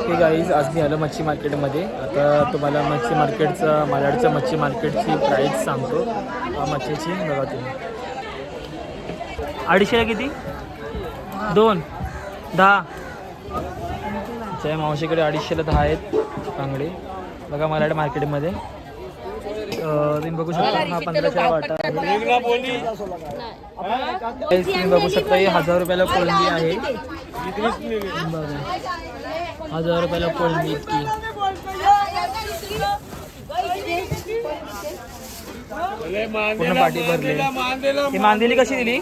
हे गाईज आज मी आलो मच्छी मार्केटमध्ये. आता तुम्हाला मच्छी मार्केटचा मालाडच्या मच्छी मार्केटची प्राईस सांगतो मच्छीची. बघा तुम्ही 250ला किती 2 10 मावशीकडे 250ला 10 आहेत बांगडे. बघा मालाड मार्केटमध्ये तुम्ही बघू शकता हा 1500ला वाटा आहे. तुम्ही बघू शकता हे 1000 रुपयाला कोळंबी आहे. 1000 रुपयाला कोळंबी इतकी. पूर्ण पाठी भरली. ही मांदेली कशी दिली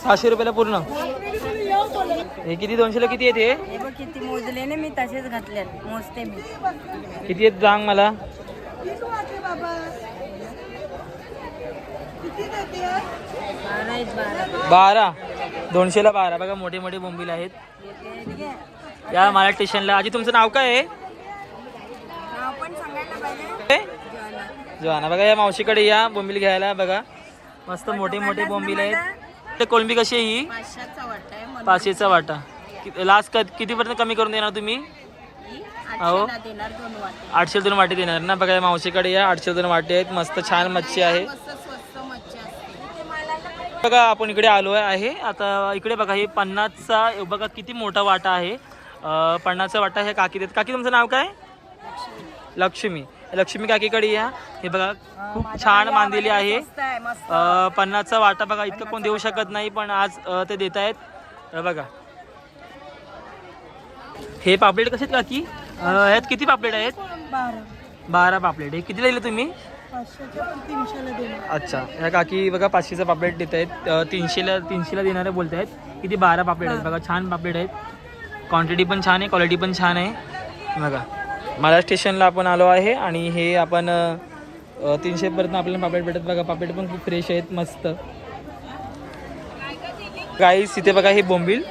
600 रुपयाला पूर्ण. हे किती 200ला किती येते किती मोजले ना मी तसेच घातले मोजते मी. किती आहेत सांग मला. 12 200ला 12. बघा मोठे मोठे बोंबील आहेत या मालाड स्टेशनला. आजी तुमचं नाव काय आहे. जोहाना. बघा या मावशीकडे या बोंबील घ्यायला. बघा मस्त मोठे मोठे बोंबील आहेत. ते कोळंबी कशी आहे ही 500चा वाटा. लास्ट कितीपर्यंत कमी करून देणार तुम्ही. हो 800 2 वाटे देणार ना. बघा या मावशीकडे या 800 2 वाटे आहेत. मस्त छान मच्छी आहे. बघा आपण इकडे आलो आहे. आता इकडे बघा हे 50चा बघा किती मोठा वाटा आहे. 50चा वाटा हे काकी देत. काकी तुमचं नाव काय. लक्ष्मी. लक्ष्मी काकीकडे या. हे बघा खूप छान मांदेली आहे. 50चा वाटा. बघा इतकं कोण देऊ शकत नाही पण आज ते देत आहेत. बघा हे पापलेट कसे आहेत काकी. ह्यात किती पापलेट आहेत 12 पापलेट. हे किती दिले तुम्ही 300ला देणार. अच्छा ह्या काकी बघा 500चा पापलेट देत आहेत. 300ला देणारे बोलत आहेत. किती 12 पापलेट आहेत. बघा छान पापलेट आहेत. क्वांटिटी पण छान आहे क्वालिटी पण छान आहे. बघा मालाड स्टेशनला आपण आलो आहे आणि हे आपण 300पर्यंत आपल्याला पापलेट भेटत. बघा पापलेट पण खूप फ्रेश आहेत मस्त. गाईस इथे बघा हे बोंबील.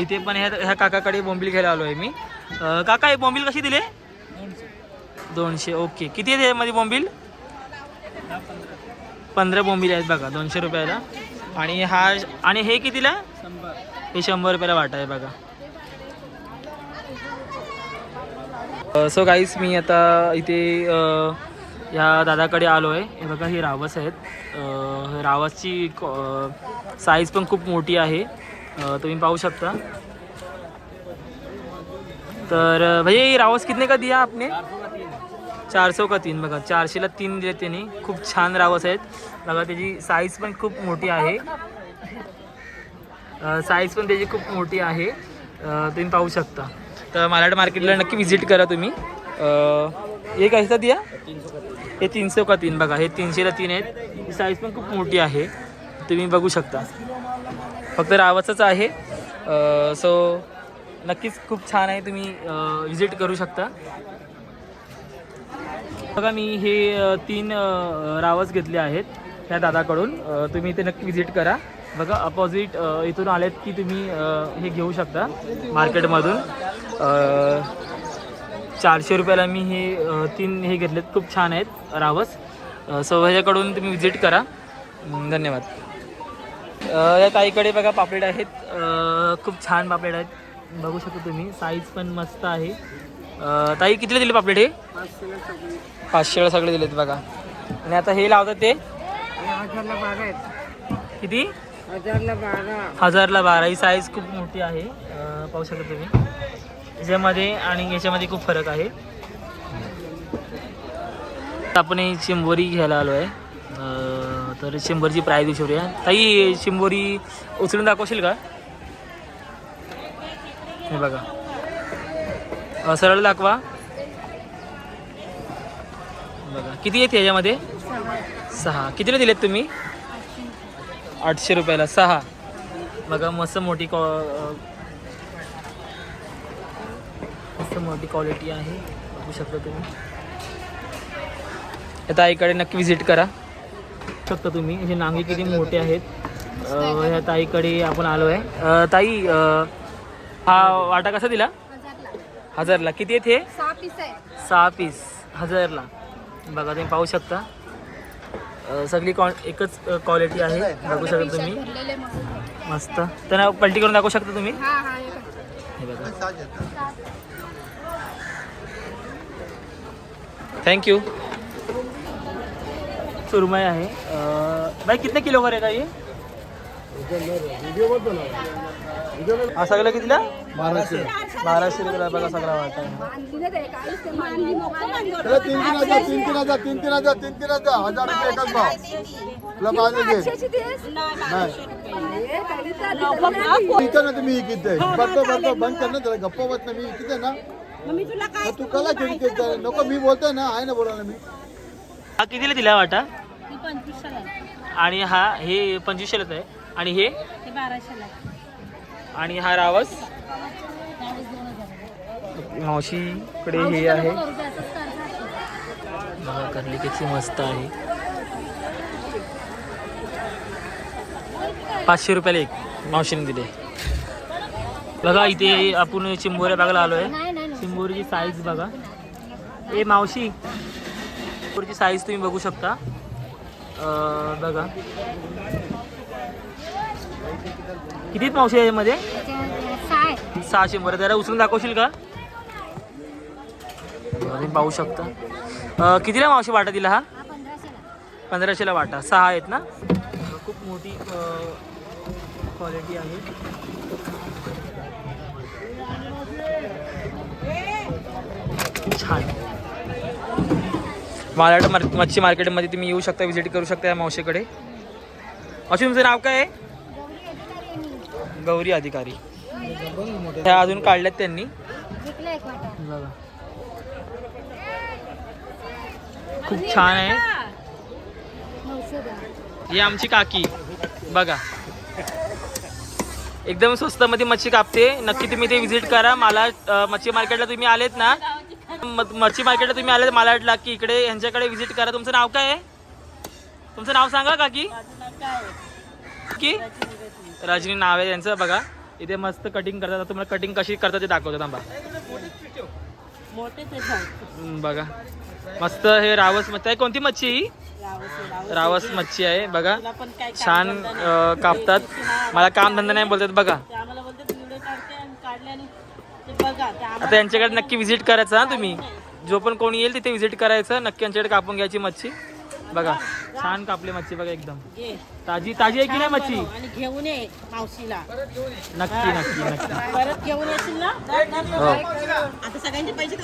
इथे पण ह्या काकाकडे बोंबील घ्यायला आलो आहे मी. काका हे बोंबील कशी दिले 200. ओके किती आहे मध्ये बोंबील 15 बोंबील आहेत. बघा 200 रुपयाला. आणि हे कितीला हे 100 रुपयाला वाटा आहे. बघा सो गाईस मी आता इथे या दादाकडे आलो आहे. हे बघा हे रावस आहेत. रावसची साईज पण खूप मोठी आहे. तुम्ही पाहू शकता. तर भैया ये रावस कितने का दिया आपने 400 का 3. बघा 400ला 3 दिले त्यांनी. खूप छान रावस आहेत. बघा त्याची साईज पण खूप मोठी आहे. साईज पण त्याची खूप मोठी आहे. तुम्ही पाहू शकता. तर मालाड मार्केटला नक्की विजिट करा तुम्ही. हे कैसा दिया हे 300 का 3. बघा हे 300ला 3 आहेत. साईज पण खूप मोठी आहे. तुम्ही बघू शकता. फक्त रावसच आहे. सो नक्कीच खूप छान आहे. तुम्ही विजिट करू शकता. बघा मी हे 3 रावस घेतले आहेत ह्या दादाकडून. तुम्ही इथे नक्की विजिट करा. बघा अपोजिट इथून आलेत की तुम्ही हे घेऊ शकता मार्केटमधून. 400 रुपयाला मी हे 3 हे घेतलेत. खूप छान आहेत रावस. सो ह्याच्याकडून तुम्ही विजिट करा. धन्यवाद. या ताईकडे बघा पापलेट आहेत. खूप छान पापलेट आहेत. बघू शकता तुम्ही. साईज पण मस्त आहे. ताई कितीला दिले पापलेट हे 500ला सगळे दिलेत. बघा आणि आता हे लावतात ते 1000ला 12 आहेत. किती 1000ला 12. 1000ला 12. ही साईज खूप मोठी आहे. पाहू शकता तुम्ही. याच्यामध्ये आणि याच्यामध्ये खूप फरक आहे. आपण ही चिंबोरी घ्यायला आलो आहे. तर चिंबोरीची प्राईस विचारूया. ताई चिंबोरी उचलून दाखवशील का. हे बघा सरळ दाखवा. बघा किती येते याच्यामध्ये 6. कितीला दिलेत तुम्ही 800 रुपयाला 6. बघा मस्त मोठी क्वालिटी आहे. बघू शकता तुम्ही. या ताईकडे नक्की विजिट करा. शकता तुम्ही हे नांगे किती मोठे आहेत. ह्या ताईकडे आपण आलो आहे. ताई हा वाटा कसा दिला 1000ला. किती आहेत हे 6 पीस 1000ला. बघा तुम्ही पाहू शकता. सगळी एकच क्वालिटी आहे. बघू शकता तुम्ही. मस्त. त्यांना पलटी करून दाखवू शकता तुम्ही. हे बघा. थँक्यू. सुरमई आहे. भाई कितने किलो का रहेगा ये? हा सगळं कितीला? 1200 रुपयाला बघा सगळा वाटा आहे. त्याला 3,000 1000 रुपये एकच भाव. तुला पाहिजे घे. नाही इथं ना तुम्ही किती बघतो बंद कर ना, त्याला गप्पा बस ना. मी किती ना तू कला घेऊन नको. मी बोलतोय ना, आहे ना बोलायला मी. हा कितीला दिला वाटा? आणि हा हे 2500लाच आहे. आणि हे 1200ला. आणि हा रावस मावशीकडे हे आहे. बघा करली किती मस्त आहे. 500 रुपयाला एक मावशीने दिले. बघा इथे आपण चिंबोऱ्या बघायला आलोय. चिंबोरीची साईज बघा. ए मावशी, चिंबोरीची साईज तुम्ही बघू शकता. बघा कितीत मावशी आहे यामध्ये? 600 बरं. जरा उचलून दाखवशील का? तुम्ही पाहू शकता. कितीला मावशी वाटा दिला हा? 1500ला वाटा. 6 आहेत ना. खूप मोठी क्वालिटी आहे. छान. मालाड मच्छी मार्केटमध्ये तुम्ही येऊ शकता, व्हिजिट करू शकता या मावशीकडे. अशी तुमचं नाव काय आहे? गौरी अधिकारी. त्या अजून काढल्यात त्यांनी. बघा खूप छान आहे. ही आमची काकी बघा, एकदम स्वस्तामध्ये मच्छी कापते. नक्की तुम्ही ते व्हिजिट करा. मला मच्छी मार्केटला तुम्ही आलेत ना, मच्छी मार्केटला तुम्ही आलेत मालाडला की इकडे यांच्याकडे व्हिजिट करा. तुमचं नाव काय आहे? तुमचं नाव सांगा काकी. की रजनी नाव आहे यांचं. बघा इथे मस्त कटिंग करतात. तुम्हाला कटिंग कशी करतात ते दाखवतो थांबा. बघा मस्त हे रावस मच्छी आहे. कोणती मच्छी ही? रावस मच्छी आहे. बघा छान कापतात. मला काम धंदा नाही बोलतात. बघा आता यांच्याकडे नक्की व्हिजिट करायचं हा तुम्ही. जो पण कोणी येईल तिथे व्हिजिट करायचं. नक्की यांच्याकडे कापून घ्यायची मच्छी. बघा छान कापली मच्छी. बघा एकदम ताजी ताजी आहे की नाही मच्छी? आणि घेऊन ये मावशीला. नक्की नक्की नक्की. परत घेऊन येशील ना. हो. आता सगळ्यांचे पैसे